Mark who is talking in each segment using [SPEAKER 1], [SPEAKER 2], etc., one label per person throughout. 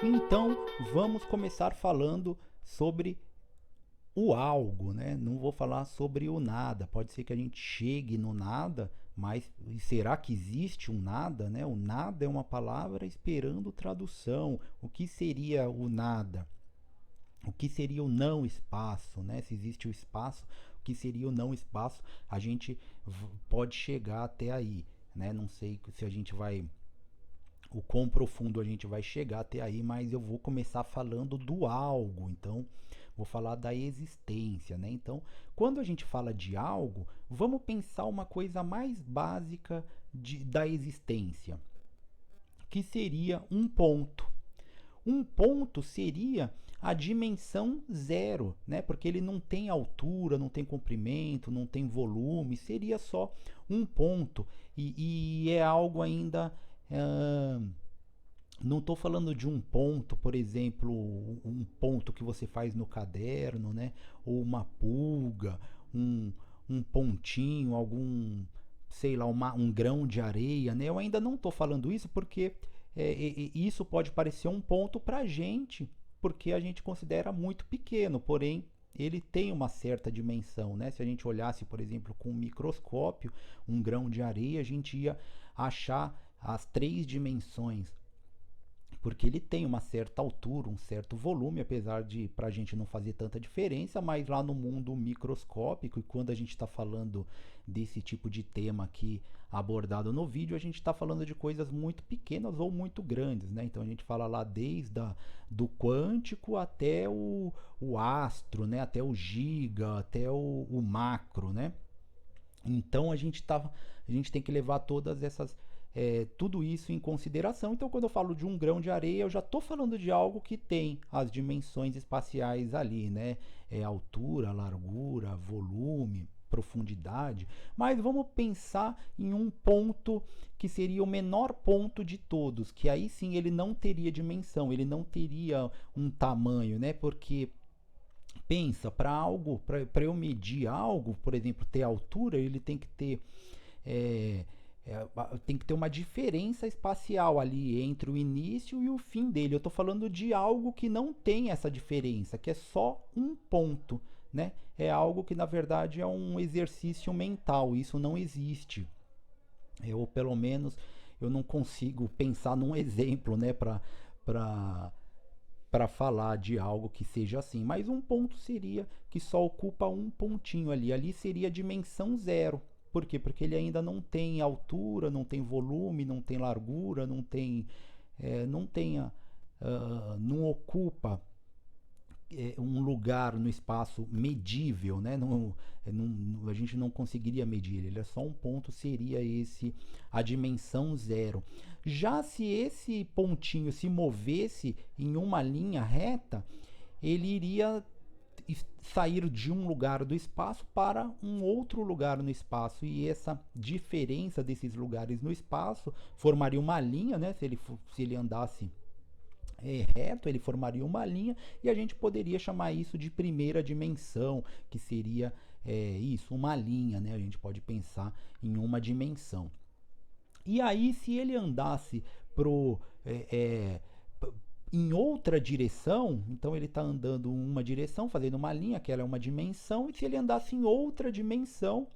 [SPEAKER 1] Então, vamos começar falando sobre o algo, né? Não vou falar sobre o nada. Pode ser que a gente chegue no nada, mas será que existe um nada, né? O nada é uma palavra esperando tradução. O que seria o nada? O que seria o não espaço, né? Se existe o espaço, o que seria o não espaço? A gente pode chegar até aí, né? Não sei se a gente vai o quão profundo a gente vai chegar até aí, mas eu vou começar falando do algo, então vou falar da existência, né? Então, quando a gente fala de algo, vamos pensar uma coisa mais básica da existência, que seria um ponto. Um ponto seria a dimensão zero, né? Porque ele não tem altura, não tem comprimento, não tem volume, seria só um ponto. E é algo ainda. Não estou falando de um ponto, por exemplo, um ponto que você faz no caderno, né? Ou uma pulga, um, um pontinho, algum, sei lá, um grão de areia, né? Eu ainda não estou falando isso porque isso pode parecer um ponto para a gente, porque a gente considera muito pequeno, porém ele tem uma certa dimensão, né? Se a gente olhasse, por exemplo, com um microscópio, um grão de areia, a gente ia achar as três dimensões, porque ele tem uma certa altura, um certo volume, apesar de para a gente não fazer tanta diferença, mas lá no mundo microscópico, e quando a gente está falando desse tipo de tema aqui abordado no vídeo, a gente está falando de coisas muito pequenas ou muito grandes, né? Então a gente fala lá desde do quântico até o astro, né? Até o giga, até o macro, né? Então a gente tem que levar todas essas tudo isso em consideração. Então, quando eu falo de um grão de areia, eu já estou falando de algo que tem as dimensões espaciais ali, né? Altura, largura, volume, profundidade. Mas vamos pensar em um ponto que seria o menor ponto de todos, que aí sim ele não teria dimensão, ele não teria um tamanho, né? Porque pensa, para algo, para eu medir algo, por exemplo, ter altura, ele tem que ter é, tem que ter uma diferença espacial ali entre o início e o fim dele. Eu estou falando de algo que não tem essa diferença, que é só um ponto, né? É algo que na verdade é um exercício mental. Isso não existe. Eu, pelo menos, eu não consigo pensar num exemplo, né, para para falar de algo que seja assim. Mas um ponto seria que só ocupa um pontinho ali. Ali seria a dimensão zero. Por quê? Porque ele ainda não tem altura, não tem volume, não tem largura, não tem. Não tenha. Não ocupa um lugar no espaço medível, né? A gente não conseguiria medir ele é só um ponto, seria esse a dimensão zero. Já se esse pontinho se movesse em uma linha reta, ele iria sair de um lugar do espaço para um outro lugar no espaço, e essa diferença desses lugares no espaço formaria uma linha, né? Se ele andasse reto, ele formaria uma linha, e a gente poderia chamar isso de primeira dimensão, que seria isso, uma linha, né? A gente pode pensar em uma dimensão. E aí, se ele andasse pro, em outra direção, então ele está andando em uma direção, fazendo uma linha, que ela é uma dimensão, e se ele andasse em outra dimensão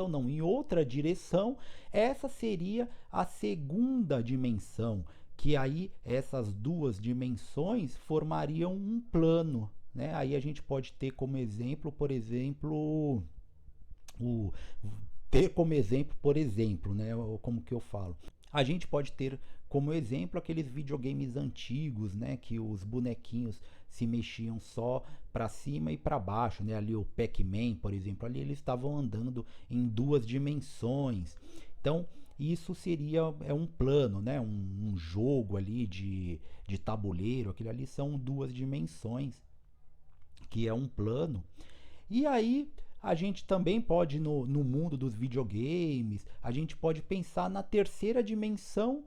[SPEAKER 1] não, em outra direção, essa seria a segunda dimensão, que aí essas duas dimensões formariam um plano, né? Aí a gente pode ter como exemplo, por exemplo, o ter como exemplo, por exemplo, né? Como que eu falo? A gente pode ter como exemplo aqueles videogames antigos, né, que os bonequinhos se mexiam só para cima e para baixo, né? Ali o Pac-Man, por exemplo, ali eles estavam andando em duas dimensões. Então, isso seria um plano, né? Um jogo ali de tabuleiro, aquilo ali são duas dimensões, que é um plano. E aí a gente também pode, no mundo dos videogames, a gente pode pensar na terceira dimensão,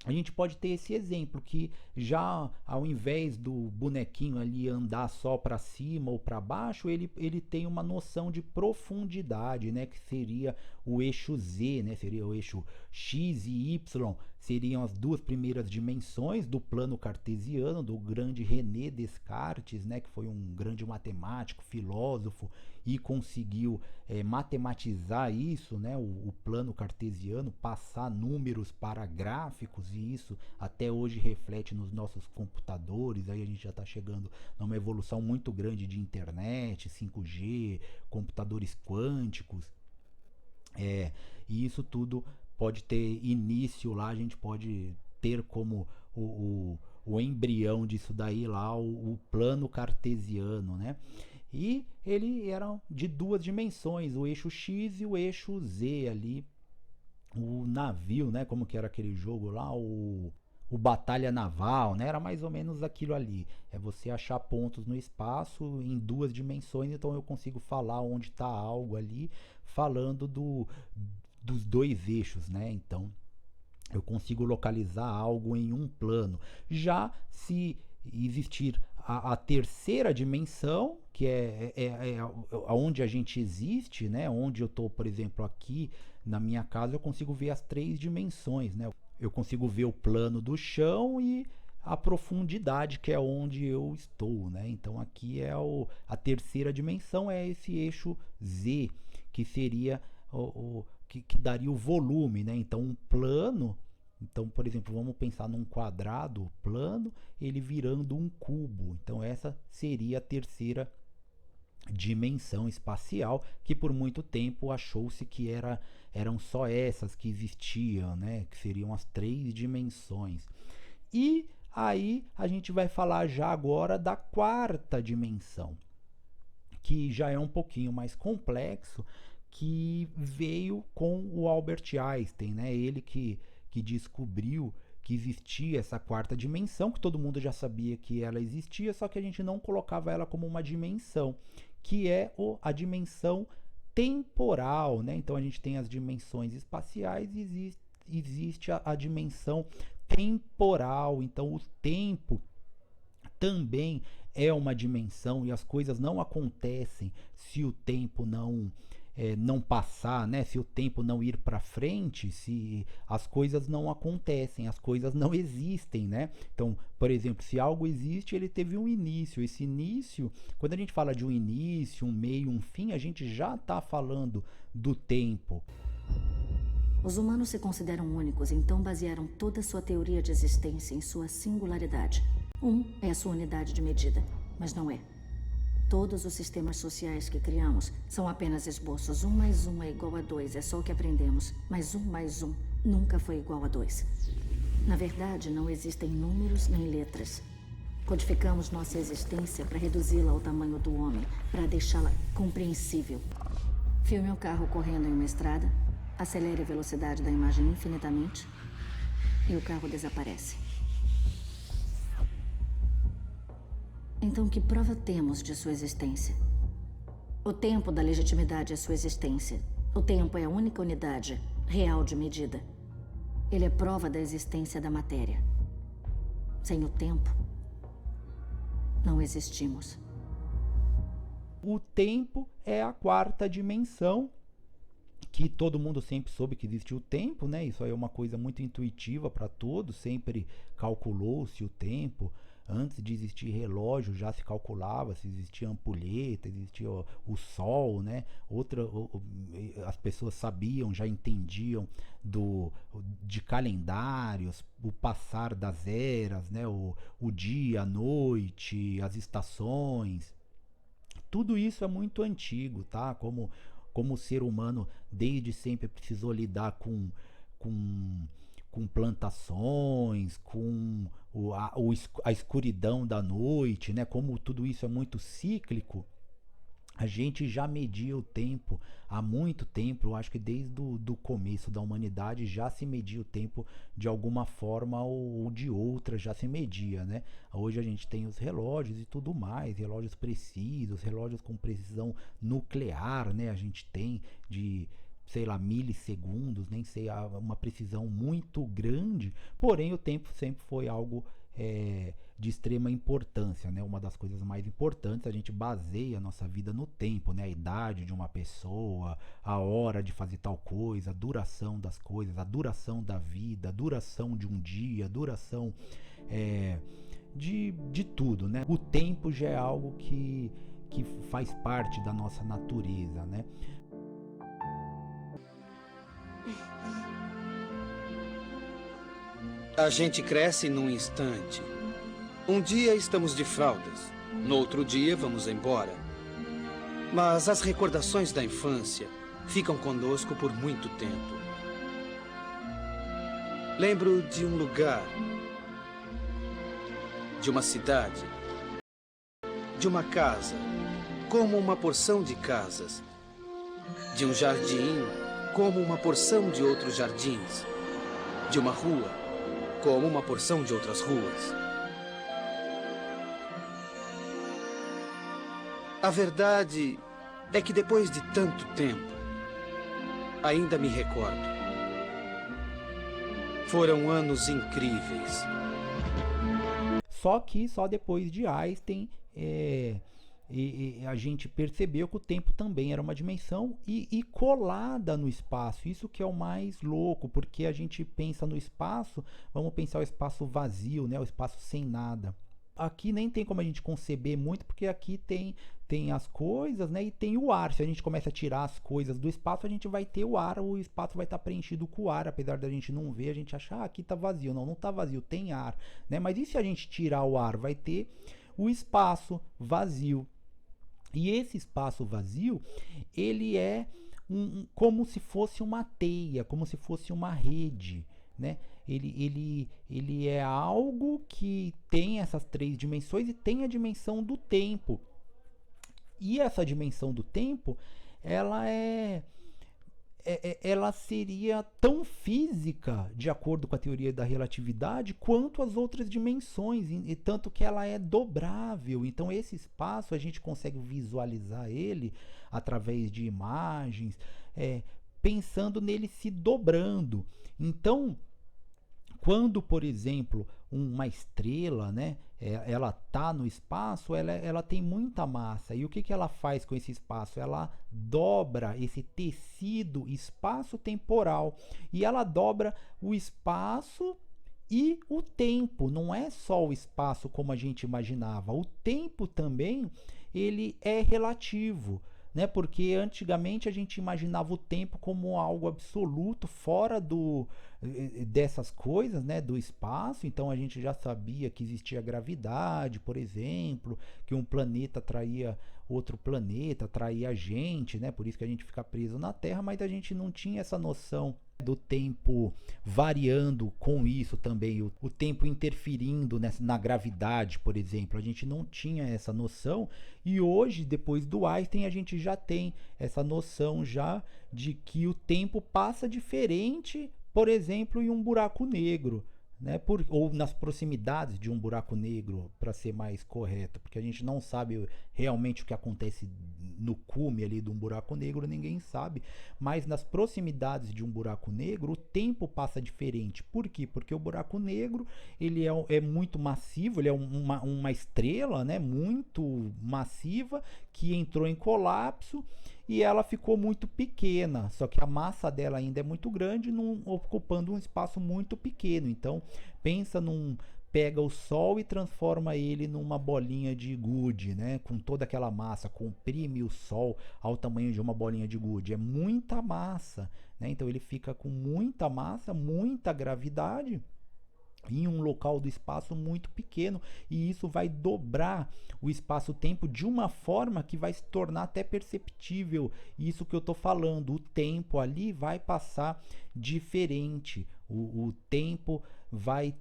[SPEAKER 1] a gente pode ter esse exemplo que já ao invés do bonequinho ali andar só para cima ou para baixo, ele tem uma noção de profundidade, né, que seria o eixo Z, né, seria o eixo X e Y, seriam as duas primeiras dimensões do plano cartesiano do grande René Descartes, né, que foi um grande matemático, filósofo e conseguiu matematizar isso, né, o plano cartesiano, passar números para gráficos, e isso até hoje reflete nos nossos computadores. Aí a gente já está chegando numa evolução muito grande de internet, 5G, computadores quânticos, e isso tudo pode ter início lá, a gente pode ter como o embrião disso daí lá, o plano cartesiano, né? E ele era de duas dimensões, o eixo X e o eixo Z ali, o navio, né? Como que era aquele jogo lá, o Batalha Naval, né? Era mais ou menos aquilo ali. É você achar pontos no espaço em duas dimensões, então eu consigo falar onde está algo ali, falando dos dois eixos, né? Então eu consigo localizar algo em um plano. Já se existir a terceira dimensão, que é onde a gente existe, né? Onde eu estou, por exemplo, aqui na minha casa, eu consigo ver as três dimensões, né? Eu consigo ver o plano do chão e a profundidade, que é onde eu estou, né? Então aqui a terceira dimensão, é esse eixo Z, que seria que daria o volume, né? Então um plano, então por exemplo, vamos pensar num quadrado plano, ele virando um cubo. Então essa seria a terceira dimensão espacial, que por muito tempo achou-se que eram só essas que existiam, né? Que seriam as três dimensões. E aí a gente vai falar já agora da quarta dimensão, que já é um pouquinho mais complexo, que veio com o Albert Einstein, né? Ele que descobriu que existia essa quarta dimensão, que todo mundo já sabia que ela existia, só que a gente não colocava ela como uma dimensão, que é a dimensão temporal, né? Então a gente tem as dimensões espaciais e existe a dimensão temporal. Então o tempo também é uma dimensão, e as coisas não acontecem se o tempo não passar, né? Se o tempo não ir para frente, se as coisas não acontecem, as coisas não existem, né? Então, por exemplo, se algo existe, ele teve um início. Esse início, quando a gente fala de um início, um meio, um fim, a gente já está falando do tempo.
[SPEAKER 2] Os humanos se consideram únicos, então basearam toda sua teoria de existência em sua singularidade. É a sua unidade de medida, mas não é. Todos os sistemas sociais que criamos são apenas esboços. 1 mais 1 é igual a 2, é só o que aprendemos. Mas 1 mais 1 nunca foi igual a 2. Na verdade, não existem números nem letras. Codificamos nossa existência para reduzi-la ao tamanho do homem, para deixá-la compreensível. Filme um carro correndo em uma estrada, acelere a velocidade da imagem infinitamente e o carro desaparece. Então, que prova temos de sua existência? O tempo da legitimidade é sua existência. O tempo é a única unidade real de medida. Ele é prova da existência da matéria. Sem o tempo, não existimos.
[SPEAKER 1] O tempo é a quarta dimensão, que todo mundo sempre soube que existe o tempo, né? Isso aí é uma coisa muito intuitiva para todos, sempre calculou-se o tempo. Antes de existir relógio, já se calculava se existia ampulheta, existia o sol, né? As pessoas sabiam, já entendiam de calendários, o passar das eras, né? O dia, a noite, as estações. Tudo isso é muito antigo, tá? Como o ser humano desde sempre precisou lidar com, com plantações, com a escuridão da noite, né? Como tudo isso é muito cíclico, a gente já media o tempo há muito tempo. Eu acho que desde o começo da humanidade já se media o tempo de alguma forma ou de outra, já se media, né? Hoje a gente tem os relógios e tudo mais, relógios precisos, relógios com precisão nuclear, né? A gente tem de sei lá, milissegundos, nem sei, uma precisão muito grande, porém o tempo sempre foi algo de extrema importância, né? Uma das coisas mais importantes, a gente baseia a nossa vida no tempo, né? A idade de uma pessoa, a hora de fazer tal coisa, a duração das coisas, a duração da vida, a duração de um dia, a duração de tudo, né? O tempo já é algo que faz parte da nossa natureza, né?
[SPEAKER 3] A gente cresce num instante. Um dia estamos de fraldas, no outro dia vamos embora. Mas as recordações da infância ficam conosco por muito tempo. Lembro de um lugar, de uma cidade, de uma casa, como uma porção de casas, de um jardim, como uma porção de outros jardins, de uma rua, como uma porção de outras ruas. A verdade é que depois de tanto tempo, ainda me recordo. Foram anos incríveis.
[SPEAKER 1] Só que só depois de Einstein a gente percebeu que o tempo também era uma dimensão e colada no espaço. Isso que é o mais louco, porque a gente pensa no espaço, vamos pensar o espaço vazio, né? O espaço sem nada. Aqui nem tem como a gente conceber muito, porque aqui tem as coisas, né? E tem o ar. Se a gente começa a tirar as coisas do espaço, a gente vai ter o ar, o espaço vai estar preenchido com o ar, apesar da gente não ver, a gente achar, aqui tá vazio. Não tá vazio, tem ar, né? Mas e se a gente tirar o ar? Vai ter o espaço vazio. E esse espaço vazio, ele é como se fosse uma teia, como se fosse uma rede, né? Ele é algo que tem essas três dimensões e tem a dimensão do tempo. E essa dimensão do tempo, ela seria tão física, de acordo com a teoria da relatividade, quanto as outras dimensões, e tanto que ela é dobrável. Então esse espaço a gente consegue visualizar ele através de imagens, pensando nele se dobrando. Então, quando, por exemplo, uma estrela, né, ela está no espaço, ela tem muita massa. E o que ela faz com esse espaço? Ela dobra esse tecido espaço-temporal. E ela dobra o espaço e o tempo. Não é só o espaço como a gente imaginava. O tempo também, ele é relativo, né? Porque antigamente a gente imaginava o tempo como algo absoluto, fora dessas coisas, né, do espaço. Então a gente já sabia que existia gravidade, por exemplo, que um planeta atraía outro planeta, atraía a gente, né? Por isso que a gente fica preso na Terra, mas a gente não tinha essa noção do tempo variando com isso também, o tempo interferindo na gravidade, por exemplo. A gente não tinha essa noção, e hoje, depois do Einstein, a gente já tem essa noção já de que o tempo passa diferente, por exemplo, em um buraco negro, né? Ou nas proximidades de um buraco negro, para ser mais correto, porque a gente não sabe realmente o que acontece no cume ali de um buraco negro, ninguém sabe, mas nas proximidades de um buraco negro o tempo passa diferente. Por quê? Porque o buraco negro, ele é muito massivo, ele é uma estrela, né, muito massiva, que entrou em colapso e ela ficou muito pequena, só que a massa dela ainda é muito grande, ocupando um espaço muito pequeno. Então pega o Sol e transforma ele numa bolinha de gude, né? Com toda aquela massa, comprime o Sol ao tamanho de uma bolinha de gude. É muita massa, né? Então ele fica com muita massa, muita gravidade, em um local do espaço muito pequeno, e isso vai dobrar o espaço-tempo de uma forma que vai se tornar até perceptível. Isso que eu estou falando, o tempo ali vai passar diferente, o tempo vai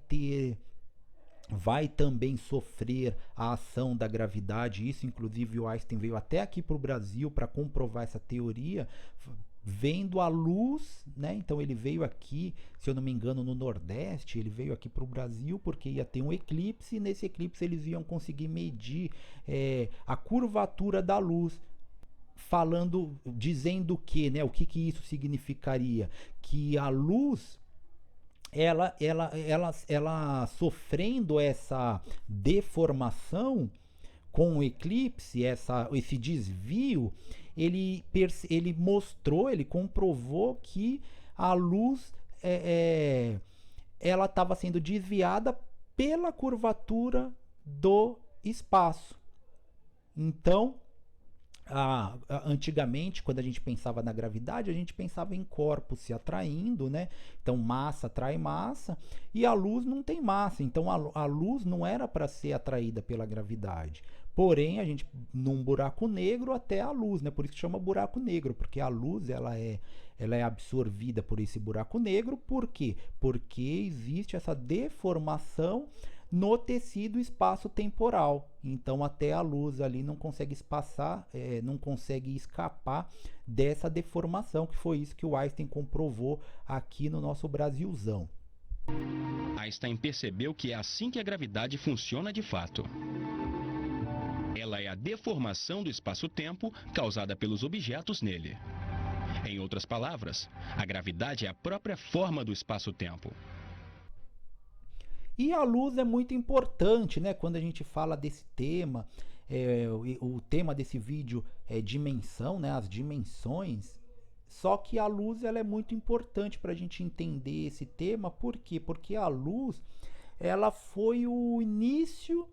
[SPEAKER 1] também sofrer a ação da gravidade. Isso, inclusive, o Einstein veio até aqui para o Brasil para comprovar essa teoria, vendo a luz, né? Então ele veio aqui, se eu não me engano, no Nordeste. Ele veio aqui para o Brasil porque ia ter um eclipse, e nesse eclipse eles iam conseguir medir a curvatura da luz, dizendo que, né, o que que isso significaria? Que a luz, ela sofrendo essa deformação com o eclipse, esse desvio, ele mostrou, ele comprovou que a luz ela estava sendo desviada pela curvatura do espaço. Então, antigamente, quando a gente pensava na gravidade, a gente pensava em corpos se atraindo, né? Então, massa atrai massa, e a luz não tem massa. Então, a luz não era para ser atraída pela gravidade. Porém, a gente, num buraco negro, até a luz, né? Por isso que chama buraco negro, porque a luz ela é absorvida por esse buraco negro. Por quê? Porque existe essa deformação no tecido espaço-temporal. Então até a luz ali não consegue não consegue escapar dessa deformação, que foi isso que o Einstein comprovou aqui no nosso Brasilzão.
[SPEAKER 4] Einstein percebeu que é assim que a gravidade funciona de fato. Ela é a deformação do espaço-tempo causada pelos objetos nele. Em outras palavras, a gravidade é a própria forma do espaço-tempo.
[SPEAKER 1] E a luz é muito importante, né? Quando a gente fala desse tema, o tema desse vídeo é dimensão, né? As dimensões. Só que a luz ela é muito importante para a gente entender esse tema. Por quê? Porque a luz ela foi o início,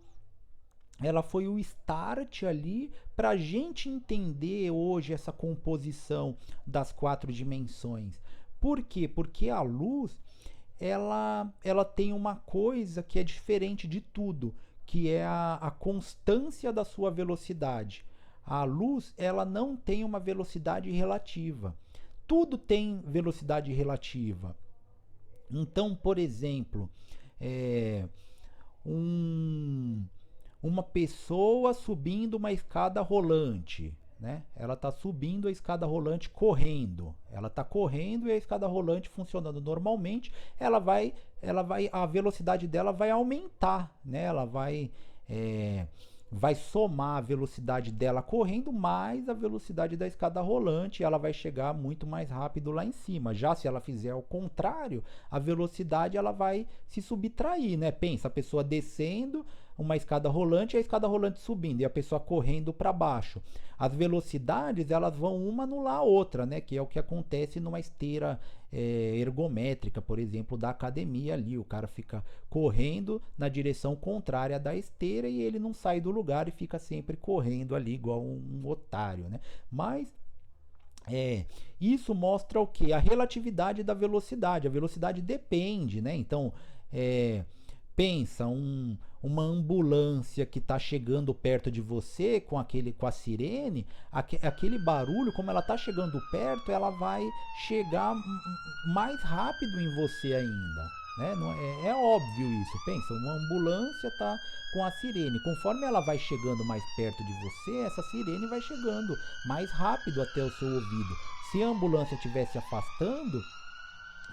[SPEAKER 1] ela foi o start ali para a gente entender hoje essa composição das 4 dimensões. Por quê? Porque a luz ela tem uma coisa que é diferente de tudo, que é a constância da sua velocidade. A luz ela não tem uma velocidade relativa. Tudo tem velocidade relativa. Então, por exemplo, uma pessoa subindo uma escada rolante, né? Ela está subindo a escada rolante correndo. Ela está correndo e a escada rolante funcionando normalmente, a velocidade dela vai aumentar, né? Ela vai somar a velocidade dela correndo mais a velocidade da escada rolante, e ela vai chegar muito mais rápido lá em cima. Já se ela fizer ao contrário, a velocidade ela vai se subtrair, né? Pensa, a pessoa descendo uma escada rolante e a escada rolante subindo e a pessoa correndo para baixo. As velocidades elas vão uma anular a outra, né? Que é o que acontece numa esteira ergométrica, por exemplo, da academia ali. O cara fica correndo na direção contrária da esteira e ele não sai do lugar e fica sempre correndo ali igual um otário, né? Mas isso mostra o que? A relatividade da velocidade. A velocidade depende, né? Então, pensa uma ambulância que está chegando perto de você com a sirene, aquele barulho, como ela está chegando perto, ela vai chegar mais rápido em você ainda, né? Não é óbvio isso. Pensa, uma ambulância está com a sirene, conforme ela vai chegando mais perto de você, essa sirene vai chegando mais rápido até o seu ouvido. Se a ambulância estiver se afastando,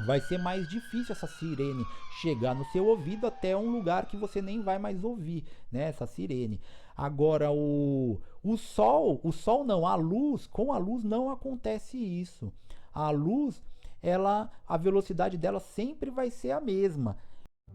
[SPEAKER 1] vai ser mais difícil essa sirene chegar no seu ouvido até um lugar que você nem vai mais ouvir, né? Essa sirene. Agora o sol não, a luz, com a luz não acontece isso. A luz, a velocidade dela sempre vai ser a mesma.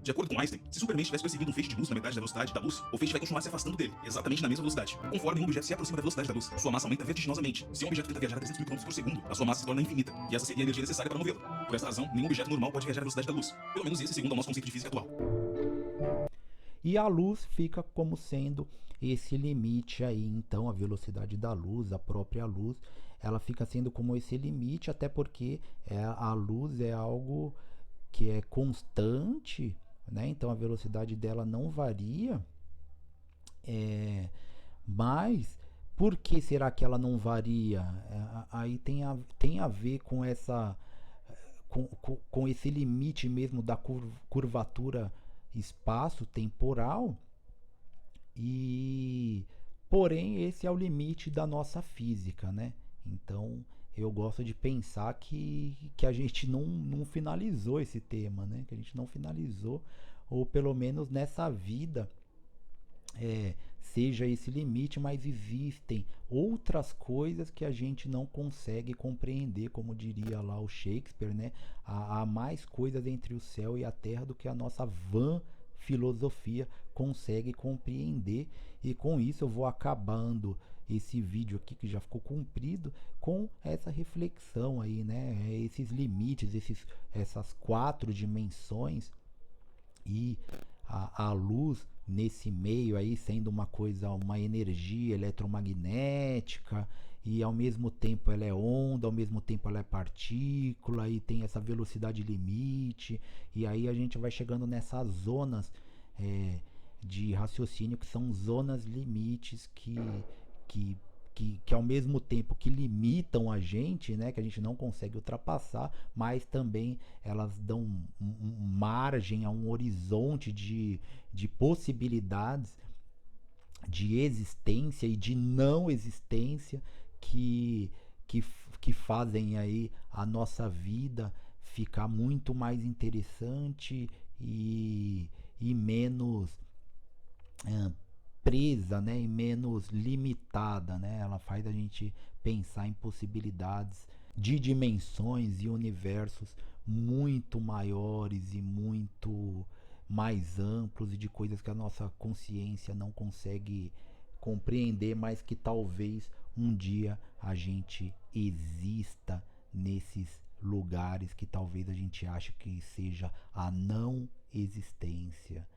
[SPEAKER 5] De acordo com Einstein, se Superman estivesse perseguindo um feixe de luz na metade da velocidade da luz, o feixe vai continuar se afastando dele, exatamente na mesma velocidade. Conforme um objeto se aproxima da velocidade da luz, sua massa aumenta vertiginosamente. Se um objeto tenta viajar a 300 mil km por segundo, a sua massa se torna infinita, e essa seria a energia necessária para movê-lo. Por essa razão, nenhum objeto normal pode viajar à velocidade da luz. Pelo menos esse segundo ao nosso conceito de física atual.
[SPEAKER 1] E a luz fica como sendo esse limite aí. Então a velocidade da luz, a própria luz, ela fica sendo como esse limite, até porque a luz é algo que é constante, né? Então a velocidade dela não varia, mas por que será que ela não varia? Aí tem a ver com com esse limite mesmo da curvatura espaço-temporal, e porém esse é o limite da nossa física, né? Então eu gosto de pensar que a gente não finalizou esse tema, né? Que a gente não finalizou, ou pelo menos nessa vida, seja esse limite, mas existem outras coisas que a gente não consegue compreender, como diria lá o Shakespeare, né? Há mais coisas entre o céu e a terra do que a nossa vã filosofia consegue compreender. E com isso eu vou acabando esse vídeo aqui, que já ficou comprido, com essa reflexão aí, né? Esses limites, essas 4 dimensões, e a luz nesse meio aí sendo uma coisa, uma energia eletromagnética, e ao mesmo tempo ela é onda, ao mesmo tempo ela é partícula, e tem essa velocidade limite, e aí a gente vai chegando nessas zonas de raciocínio, que são zonas limites que ao mesmo tempo que limitam a gente, né, que a gente não consegue ultrapassar, mas também elas dão margem a um horizonte de possibilidades de existência e de não existência que fazem aí a nossa vida ficar muito mais interessante e menos presa, né, e menos limitada, né? Ela faz a gente pensar em possibilidades de dimensões e universos muito maiores e muito mais amplos, e de coisas que a nossa consciência não consegue compreender, mas que talvez um dia a gente exista nesses lugares que talvez a gente ache que seja a não existência.